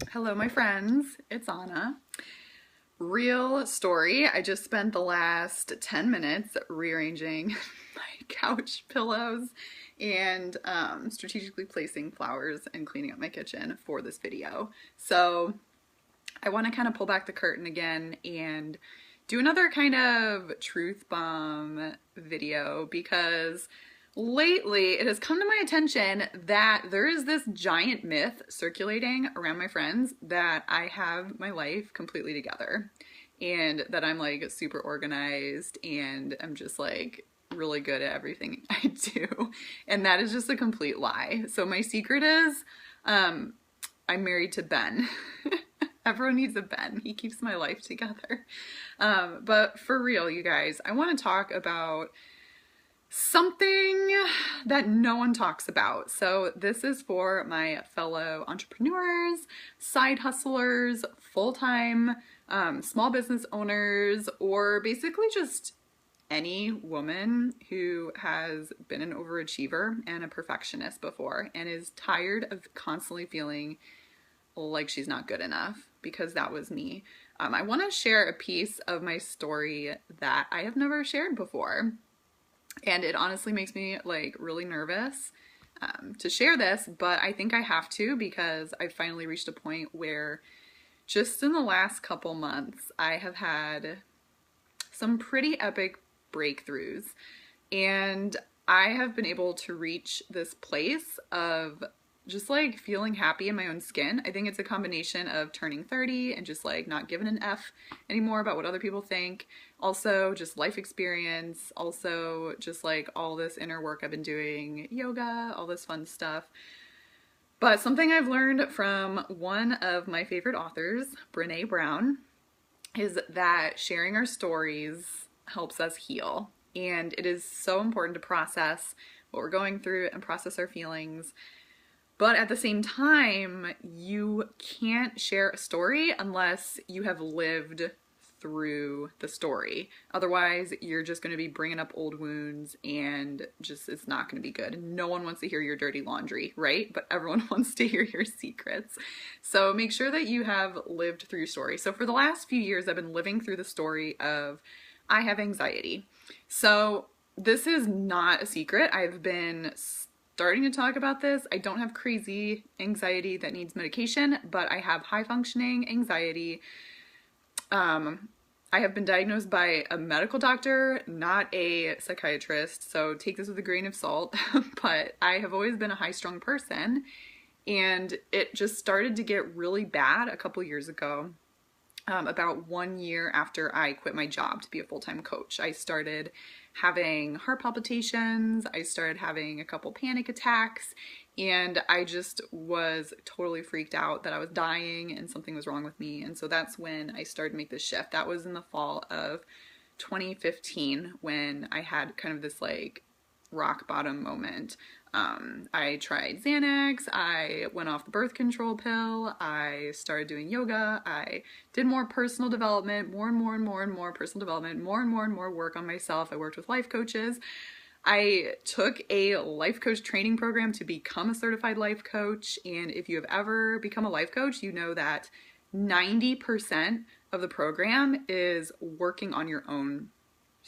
Hello, my friends. It's Anna. Real story. I just spent the last 10 minutes rearranging my couch pillows and strategically placing flowers and cleaning up my kitchen for this video. So I want to kind of pull back the curtain again and do another kind of truth bomb video because lately it has come to my attention that there is this giant myth circulating around my friends that I have my life completely together and that I'm like super organized and I'm just like really good at everything I do. And that is just a complete lie. So my secret is I'm married to Ben. Everyone needs a Ben. He keeps my life together. But for real, you guys, I want to talk about something that no one talks about. So this is for my fellow entrepreneurs, side hustlers, full-time small business owners, or basically just any woman who has been an overachiever and a perfectionist before and is tired of constantly feeling like she's not good enough, because that was me. I want to share a piece of my story that I have never shared before. And it honestly makes me like really nervous to share this, but I think I have to because I finally reached a point where just in the last couple months, I have had some pretty epic breakthroughs. And I have been able to reach this place of just like feeling happy in my own skin. I think it's a combination of turning 30 and just like not giving an F anymore about what other people think. Also just life experience, also just like all this inner work I've been doing, yoga, all this fun stuff. But something I've learned from one of my favorite authors, Brene Brown, is that sharing our stories helps us heal. And it is so important to process what we're going through and process our feelings. But at the same time, you can't share a story unless you have lived through the story. Otherwise, you're just going to be bringing up old wounds and just it's not going to be good. No one wants to hear your dirty laundry, right? But everyone wants to hear your secrets. So make sure that you have lived through your story. So for the last few years, I've been living through the story of I have anxiety. So this is not a secret. I've been starting to talk about this. I don't have crazy anxiety that needs medication, but I have high functioning anxiety. I have been diagnosed by a medical doctor, not a psychiatrist, so take this with a grain of salt, but I have always been a high strung person, and it just started to get really bad a couple years ago. About 1 year after I quit my job to be a full-time coach. I started having heart palpitations, I started having a couple panic attacks, and I just was totally freaked out that I was dying and something was wrong with me. And so that's when I started to make this shift. That was in the fall of 2015 when I had kind of this like rock bottom moment. I tried Xanax, I went off the birth control pill, I started doing yoga, I did more personal development, more and more personal development, more and more work on myself. I worked with life coaches. I took a life coach training program to become a certified life coach, and if you have ever become a life coach, you know that 90% of the program is working on your own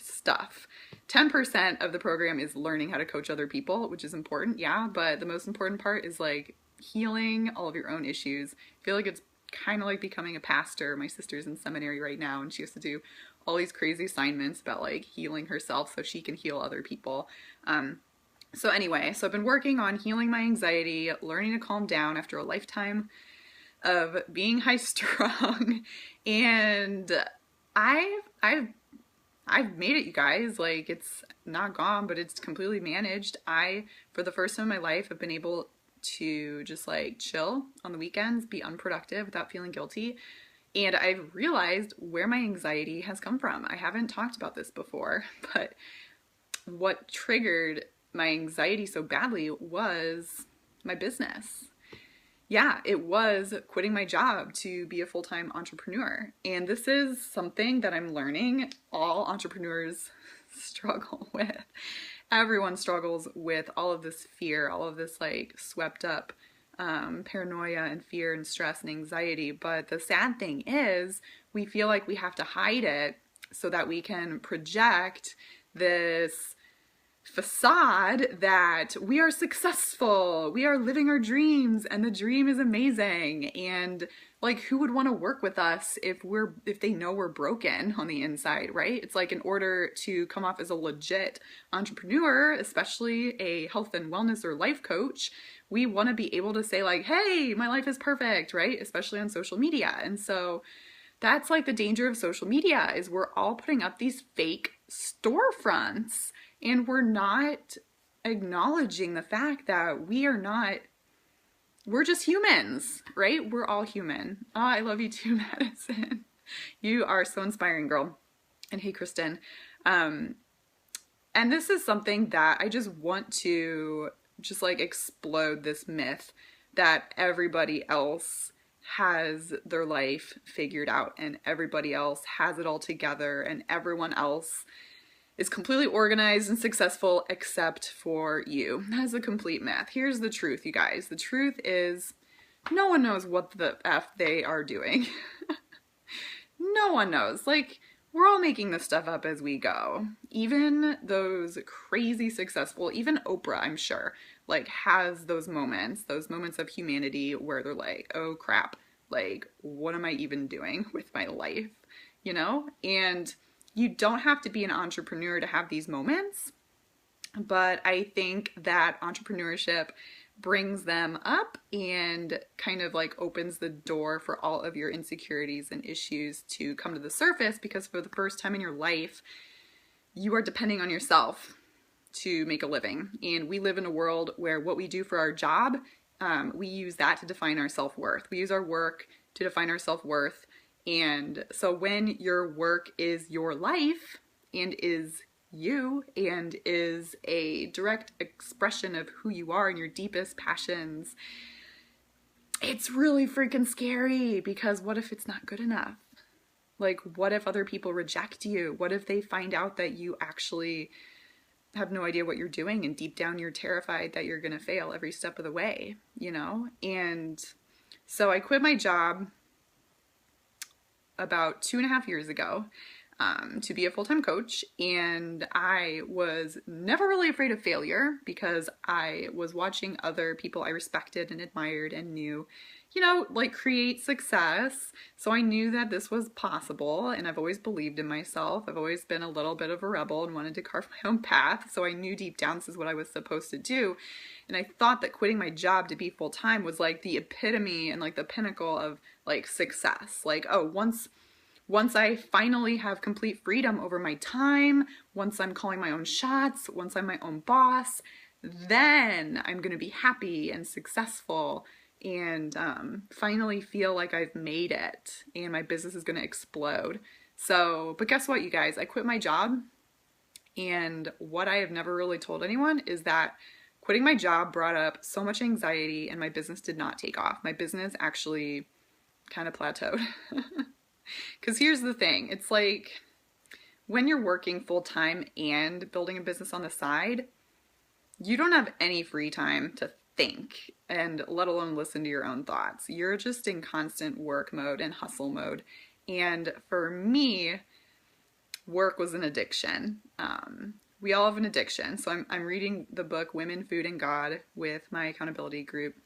stuff. 10% of the program is learning how to coach other people, which is important, yeah, but the most important part is like healing all of your own issues. I feel like it's kind of like becoming a pastor. My sister's in seminary right now and she has to do all these crazy assignments about like healing herself so she can heal other people. So anyway, so I've been working on healing my anxiety, learning to calm down after a lifetime of being high strung, and I've made it, you guys. Like, it's not gone, but it's completely managed. I, for the first time in my life, have been able to just like chill on the weekends, be unproductive without feeling guilty. And I've realized where my anxiety has come from. I haven't talked about this before, but what triggered my anxiety so badly was my business. Yeah, it was quitting my job to be a full-time entrepreneur. And this is something that I'm learning all entrepreneurs struggle with. Everyone struggles with all of this fear, all of this like swept up paranoia and fear and stress and anxiety. But the sad thing is we feel like we have to hide it so that we can project this facade that we are successful, we are living our dreams, and the dream is amazing. And like, who would want to work with us if they know we're broken on the inside, right? It's like, in order to come off as a legit entrepreneur, especially a health and wellness or life coach, we want to be able to say like, hey, my life is perfect, right? Especially on social media. And so that's like the danger of social media, is we're all putting up these fake storefronts and we're not acknowledging the fact that we're just humans, right? We're all human. Oh, I love you too, Madison. You are so inspiring, girl. And hey, Kristen. And this is something that I just want to just like explode this myth that everybody else has their life figured out and everybody else has it all together and everyone else is completely organized and successful except for you. That is a complete myth. Here's the truth, you guys. The truth is no one knows what the F they are doing. No one knows. Like, we're all making this stuff up as we go. Even those crazy successful, even Oprah, I'm sure, like, has those moments of humanity where they're like, oh crap, like, what am I even doing with my life? You know? And you don't have to be an entrepreneur to have these moments, but I think that entrepreneurship brings them up and kind of like opens the door for all of your insecurities and issues to come to the surface, because for the first time in your life, you are depending on yourself to make a living. And we live in a world where what we do for our job, we use that to define our self-worth. We use our work to define our self-worth. And so when your work is your life and is you and is a direct expression of who you are and your deepest passions, it's really freaking scary, because what if it's not good enough? Like, what if other people reject you? What if they find out that you actually have no idea what you're doing and deep down you're terrified that you're going to fail every step of the way, you know? And so I quit my job about 2.5 years ago to be a full-time coach, and I was never really afraid of failure because I was watching other people I respected and admired and knew, you know, like, create success. So I knew that this was possible, and I've always believed in myself. I've always been a little bit of a rebel and wanted to carve my own path, so I knew deep down this is what I was supposed to do. And I thought that quitting my job to be full-time was like the epitome and like the pinnacle of like success. Like, oh, once I finally have complete freedom over my time, once I'm calling my own shots, once I'm my own boss, then I'm going to be happy and successful and finally feel like I've made it and my business is going to explode. So, but guess what, you guys? I quit my job, and what I have never really told anyone is that quitting my job brought up so much anxiety and my business did not take off. My business actually kind of plateaued. Because here's the thing, it's like when you're working full-time and building a business on the side, you don't have any free time to think and let alone listen to your own thoughts. You're just in constant work mode and hustle mode. And for me, work was an addiction. We all have an addiction. So I'm reading the book Women, Food, and God with my accountability group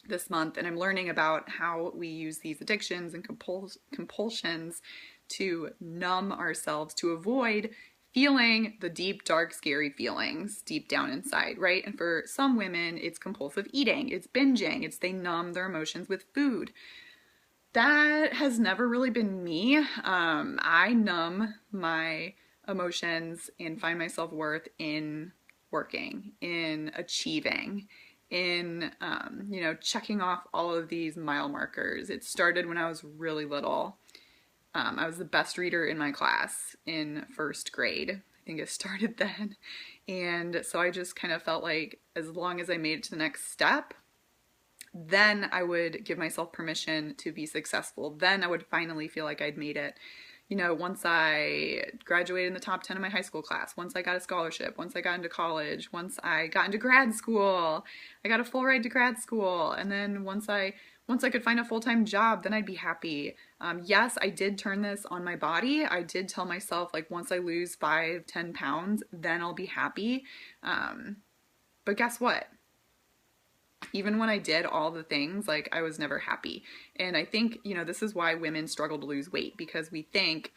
this month, and I'm learning about how we use these addictions and compulsions to numb ourselves, to avoid feeling the deep, dark, scary feelings deep down inside, right? And for some women, it's compulsive eating, it's binging, it's they numb their emotions with food. That has never really been me. I numb my emotions and find my self-worth in working, in achieving, in, you know, checking off all of these mile markers. It started when I was really little. I was the best reader in my class in first grade. I think it started then. And so I just kind of felt like as long as I made it to the next step, then I would give myself permission to be successful. Then I would finally feel like I'd made it. once I graduated in the top 10 of my high school class, once I got a scholarship, once I got into college, once I got into grad school, I got a full ride to grad school, and then once I could find a full-time job, then I'd be happy. Yes, I did turn this on my body. I did tell myself, like, once I lose 5-10 pounds, then I'll be happy. But guess what? Even when I did all the things, like, I was never happy. And I think, this is why women struggle to lose weight, because we think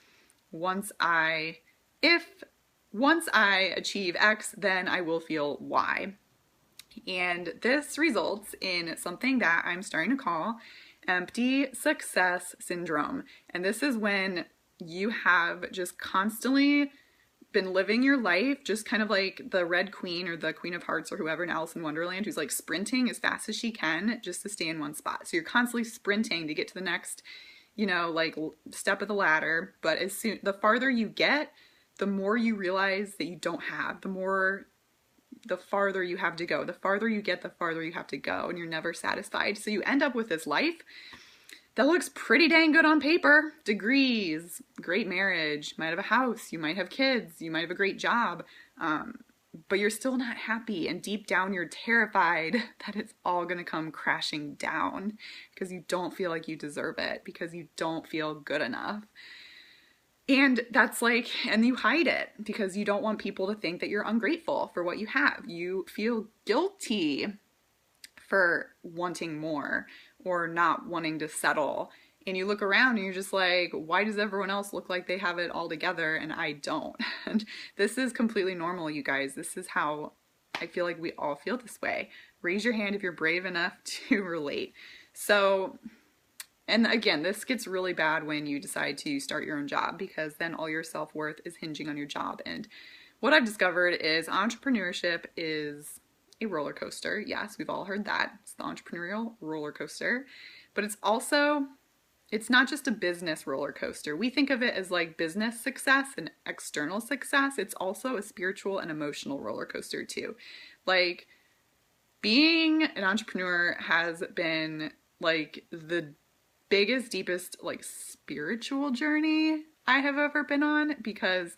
once I achieve X, then I will feel Y. And this results in something that I'm starting to call empty success syndrome. And this is when you have just constantly been living your life just kind of like the Red Queen or the Queen of Hearts or whoever in Alice in Wonderland, who's like sprinting as fast as she can just to stay in one spot. So you're constantly sprinting to get to the next, like step of the ladder. But the farther you get, the more you realize that you don't have, the farther you have to go. The farther you get, the farther you have to go, and you're never satisfied. So you end up with this life that looks pretty dang good on paper. Degrees, great marriage, might have a house, you might have kids, you might have a great job, but you're still not happy, and deep down you're terrified that it's all gonna come crashing down because you don't feel like you deserve it, because you don't feel good enough. And and you hide it because you don't want people to think that you're ungrateful for what you have. You feel guilty for wanting more or not wanting to settle. And you look around and you're just like, why does everyone else look like they have it all together and I don't? And this is completely normal, you guys. This is how I feel like we all feel this way. Raise your hand if you're brave enough to relate. So, and again, this gets really bad when you decide to start your own job, because then all your self-worth is hinging on your job. And what I've discovered is entrepreneurship is a roller coaster. Yes, we've all heard that. It's the entrepreneurial roller coaster. But it's not just a business roller coaster. We think of it as like business success and external success. It's also a spiritual and emotional roller coaster too. Like, being an entrepreneur has been like the biggest, deepest, like, spiritual journey I have ever been on, because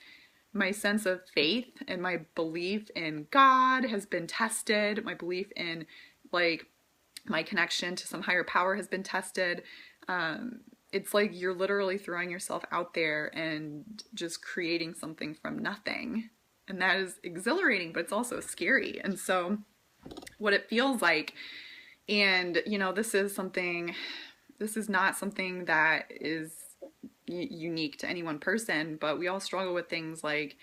my sense of faith and my belief in God has been tested. My belief in, like, my connection to some higher power has been tested. It's like you're literally throwing yourself out there and just creating something from nothing. And that is exhilarating, but it's also scary. And so what it feels like, and this is not something that is unique to any one person, but we all struggle with things like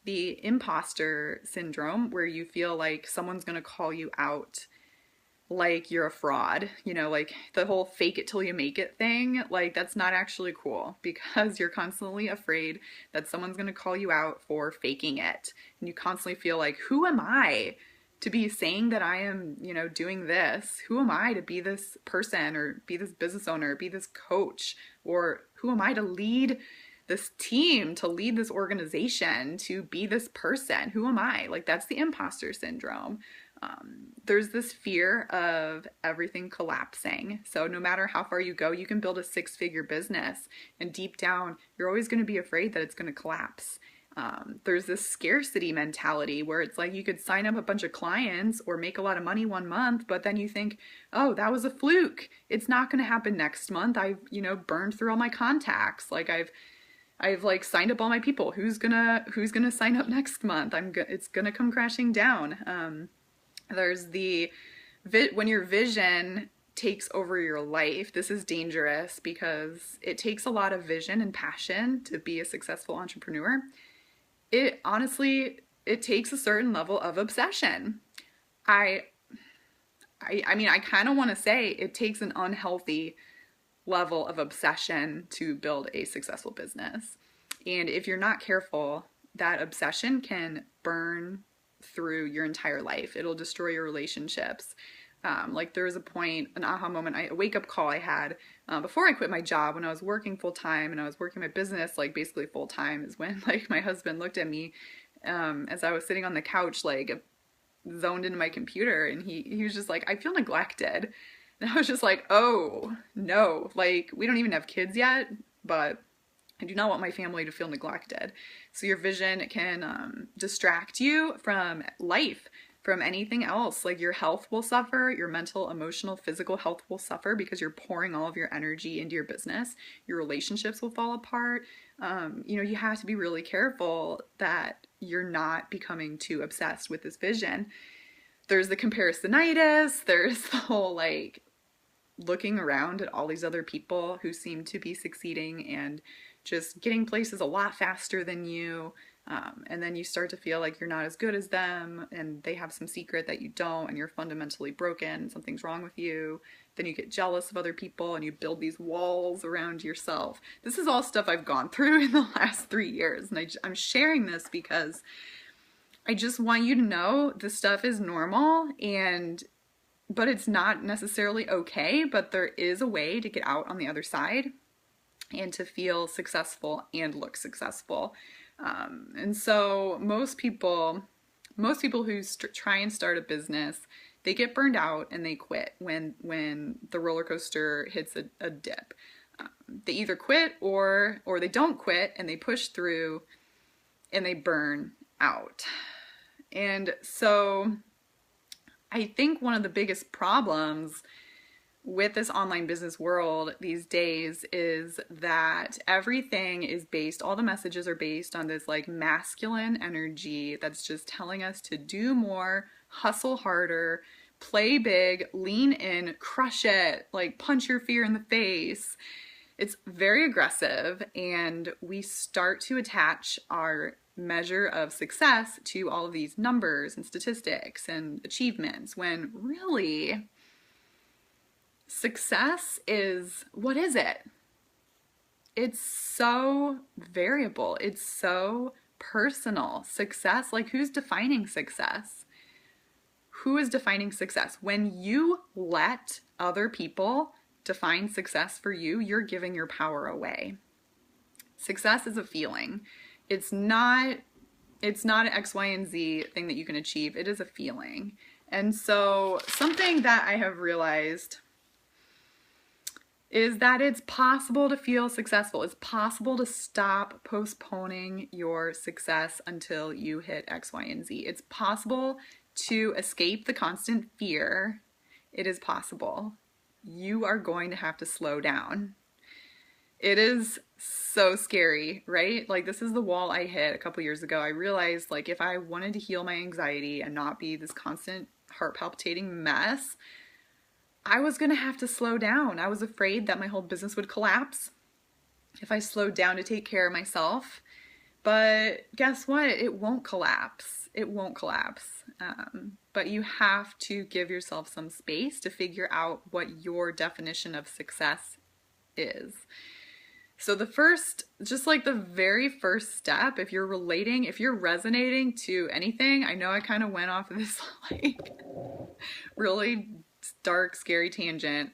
the impostor syndrome, where you feel like someone's going to call you out like you're a fraud, like the whole fake it till you make it thing. Like, that's not actually cool, because you're constantly afraid that someone's going to call you out for faking it. And you constantly feel like, who am I to be saying that I am, doing this? Who am I to be this person, or be this business owner, or be this coach? Or who am I to lead this team, to lead this organization, to be this person? Who am I? Like, that's the imposter syndrome. There's this fear of everything collapsing. So no matter how far you go, you can build a 6-figure business, and deep down, you're always going to be afraid that it's going to collapse. There's this scarcity mentality where it's like you could sign up a bunch of clients or make a lot of money one month, but then you think, oh, that was a fluke. It's not going to happen next month. I've, burned through all my contacts. Like, I've like signed up all my people. Who's gonna sign up next month? It's gonna come crashing down. There's when your vision takes over your life, this is dangerous, because it takes a lot of vision and passion to be a successful entrepreneur. It takes a certain level of obsession. I mean, I kind of want to say it takes an unhealthy level of obsession to build a successful business. And if you're not careful, that obsession can burn through your entire life. It'll destroy your relationships. Like, there was a point, an aha moment, a wake-up call I had before I quit my job, when I was working full-time and I was working my business, like, basically full-time, is when, like, my husband looked at me as I was sitting on the couch, like, zoned into my computer, and he was just like, I feel neglected. And I was just like, oh, no. Like, we don't even have kids yet, but I do not want my family to feel neglected. So your vision can distract you from life, from anything else. Like your health will suffer, your mental, emotional, physical health will suffer because you're pouring all of your energy into your business. Your relationships will fall apart. You have to be really careful that you're not becoming too obsessed with this vision. There's the comparisonitis, there's the whole like looking around at all these other people who seem to be succeeding and just getting places a lot faster than you. And then you start to feel like you're not as good as them and they have some secret that you don't and you're fundamentally broken, something's wrong with you. Then you get jealous of other people and you build these walls around yourself. This is all stuff I've gone through in the last 3 years, and I'm sharing this because I just want you to know this stuff is normal, but it's not necessarily okay, but there is a way to get out on the other side and to feel successful and look successful. And so most people who try and start a business, they get burned out and they quit when the roller coaster hits a dip. They either quit or they don't quit and they push through and they burn out. And so I think one of the biggest problems with this online business world these days is that everything is based, all the messages are based on this like masculine energy that's just telling us to do more, hustle harder, play big, lean in, crush it, like punch your fear in the face. It's very aggressive, and we start to attach our measure of success to all of these numbers and statistics and achievements, when really success is, what is it? It's so variable. It's so personal. Success, like who's defining success? Who is defining success? When you let other people define success for you, you're giving your power away. Success is a feeling. It's not an X, Y, and Z thing that you can achieve. It is a feeling. And so something that I have realized is that it's possible to feel successful. It's possible to stop postponing your success until you hit X, Y, and Z. It's possible to escape the constant fear. It is possible. You are going to have to slow down. It is so scary, right? Like this is the wall I hit a couple years ago. I realized like if I wanted to heal my anxiety and not be this constant heart palpitating mess, I was going to have to slow down. I was afraid that my whole business would collapse if I slowed down to take care of myself. But guess what? It won't collapse. It won't collapse. But you have to give yourself some space to figure out what your definition of success is. So the very first step, if you're resonating to anything, I know I kind of went off of this like really dark, scary tangent.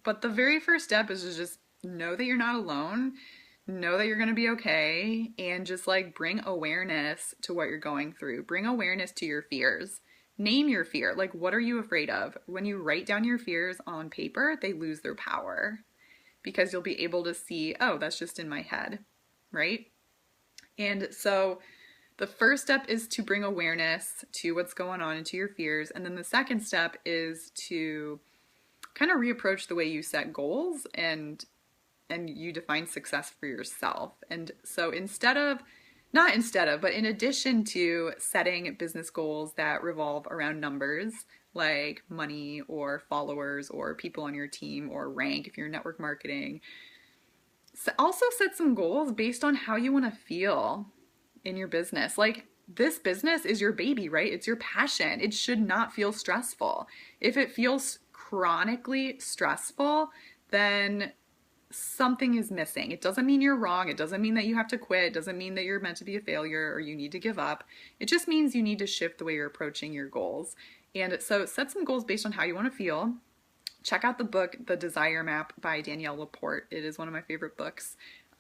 But the very first step is to just know that you're not alone, know that you're going to be okay, and just like bring awareness to what you're going through. Bring awareness to your fears. Name your fear. Like, what are you afraid of? When you write down your fears on paper, they lose their power because you'll be able to see, oh, that's just in my head, right? And so the first step is to bring awareness to what's going on and to your fears. And then the second step is to kind of reapproach the way you set goals and you define success for yourself. And so in addition to setting business goals that revolve around numbers, like money or followers or people on your team or rank if you're network marketing, also set some goals based on how you want to feel in your business. Like this business is your baby, right? It's your passion. It should not feel stressful. If it feels chronically stressful, then something is missing. It doesn't mean you're wrong. It doesn't mean that you have to quit. It doesn't mean that you're meant to be a failure or you need to give up. It just means you need to shift the way you're approaching your goals. And so set some goals based on how you want to feel. Check out the book, The Desire Map by Danielle Laporte. It is one of my favorite books.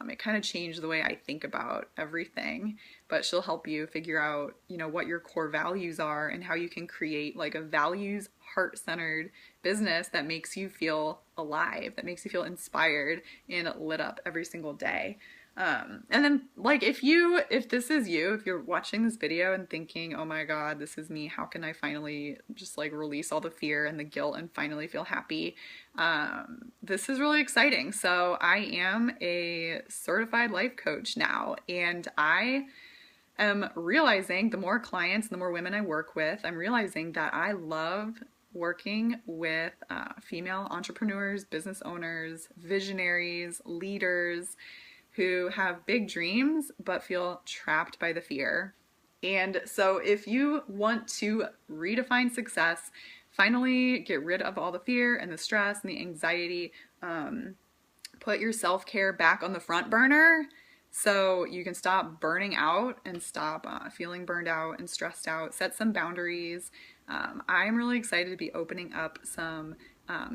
It kind of changed the way I think about everything, but she'll help you figure out, you know, what your core values are and how you can create like a values heart-centered business that makes you feel alive, that makes you feel inspired and lit up every single day. And then like if this is you, if you're watching this video and thinking, oh my God, this is me, how can I finally just like release all the fear and the guilt and finally feel happy? This is really exciting. So I am a certified life coach now, and I am realizing the more clients, the more women I work with, I'm realizing that I love working with female entrepreneurs, business owners, visionaries, leaders, who have big dreams but feel trapped by the fear. And so if you want to redefine success, finally get rid of all the fear and the stress and the anxiety, put your self-care back on the front burner so you can stop burning out and stop feeling burned out and stressed out, set some boundaries. I'm really excited to be opening up some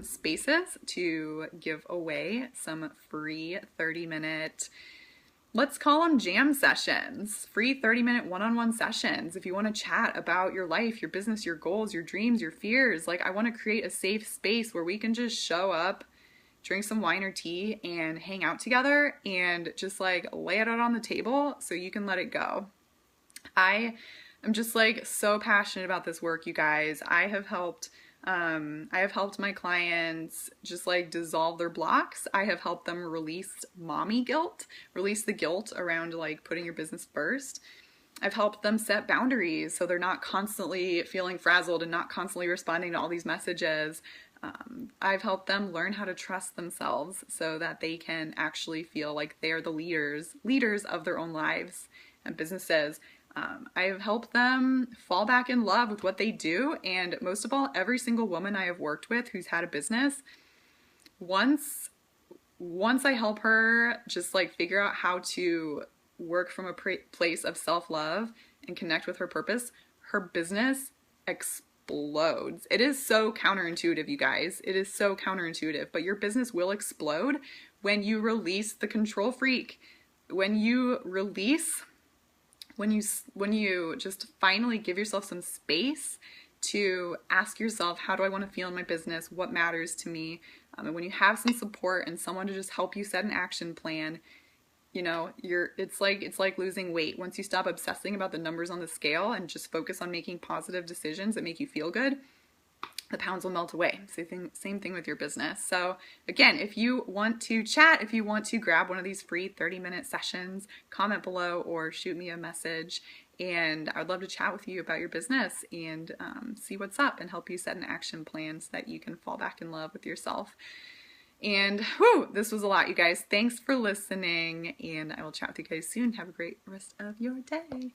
spaces to give away some free 30-minute, let's call them jam sessions, free 30-minute one-on-one sessions. If you want to chat about your life, your business, your goals, your dreams, your fears, like I want to create a safe space where we can just show up, drink some wine or tea and hang out together and just like lay it out on the table so you can let it go. I am just like so passionate about this work, you guys. I have helped my clients just like dissolve their blocks. I have helped them release mommy guilt, release the guilt around like putting your business first. I've helped them set boundaries so they're not constantly feeling frazzled and not constantly responding to all these messages. I've helped them learn how to trust themselves so that they can actually feel like they are the leaders of their own lives and businesses. I've helped them fall back in love with what they do, and most of all, every single woman I have worked with who's had a business, once I help her just like figure out how to work from a place of self-love and connect with her purpose, her business explodes. It is so counterintuitive, you guys. It is so counterintuitive, but your business will explode when you release the control freak. When you just finally give yourself some space to ask yourself, how do I want to feel in my business? What matters to me? And when you have some support and someone to just help you set an action plan, you know, it's like losing weight. Once you stop obsessing about the numbers on the scale and just focus on making positive decisions that make you feel good, the pounds will melt away. Same thing with your business. So again, if you want to chat, if you want to grab one of these free 30-minute sessions, comment below or shoot me a message, and I would love to chat with you about your business and see what's up and help you set an action plan so that you can fall back in love with yourself. And whew, this was a lot, you guys. Thanks for listening, and I will chat with you guys soon. Have a great rest of your day.